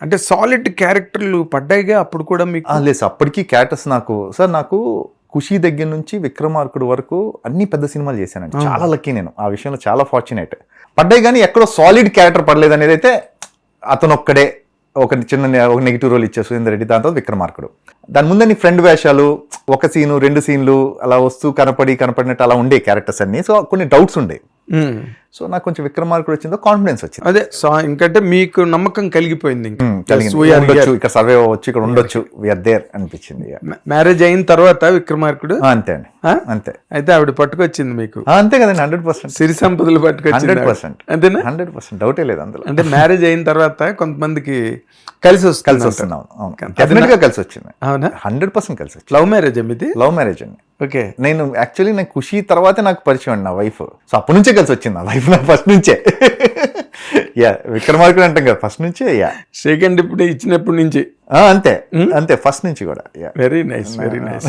అంటే సాలిడ్ క్యారెక్టర్లు పడ్డాయిగా అప్పుడు కూడా మీకు? లేదు సార్, అప్పటికి క్యారెక్టర్స్ నాకు ఖుషి దగ్గర నుంచి విక్రమార్కుడు వరకు అన్ని పెద్ద సినిమాలు చేశానండి. చాలా లక్కీ నేను ఆ విషయంలో, చాలా ఫార్చునేట్. పడ్డాయి కానీ ఎక్కడో సాలిడ్ క్యారెక్టర్ పడలేదు అనేది అయితే అతను ఒక్కడే ఒక నెగిటివ్ రోల్ ఇచ్చే సురేందర్ రెడ్డి, దాని తర్వాత విక్రమార్కుడు. దాని ముందు నీ ఫ్రెండ్ వేషాలు, ఒక సీను 2 సీన్లు అలా వస్తూ కనపడినట్టు అలా ఉండే క్యారెక్టర్స్ అన్ని. సో కొన్ని డౌట్స్ ఉండే. సో నాకు కొంచెం విక్రమార్కుడు వచ్చిందో కాన్ఫిడెన్స్ వచ్చింది. అదే ఇంకంటే మీకు నమ్మకం కలిగిపోయింది, ఇక్కడ సర్వే అవ్వచ్చు, ఇక్కడ ఉండొచ్చు, వీఆర్ దేర్ అనిపించింది. మ్యారేజ్ అయిన తర్వాత విక్రమార్కుడు అంతే అండి, అంతే. అయితే ఆవిడ పట్టుకొచ్చింది మీకు? అంతే కదండి, 100%. సిరి సంపదలు పట్టుకొచ్చింది 100%. అంతేనా? 100% డౌటే లేదు అందులో. అంటే మ్యారేజ్ అయిన తర్వాత కొంతమందికి కలిసి వస్తున్నాం. డెఫినెట్ గా కలిసి వచ్చింది. అవునా? 100% కలిసి వచ్చింది. లవ్ మ్యారేజ్ ఇది? లవ్ మ్యారేజ్ అండి. ఓకే. నేను ఖుషి తర్వాతే నాకు పరిచయం అండి నా వైఫ్. సో అప్పటి నుంచే కలిసి వచ్చింది నా వైఫ్, నాకు ఫస్ట్ నుంచే. విక్రమార్కుడు అంటాం కదా, ఫస్ట్ నుంచే. సెకండ్ ఇప్పుడు ఇచ్చినప్పటి నుంచి అంతే ఫస్ట్ నుంచి కూడా. Very nice, very nice.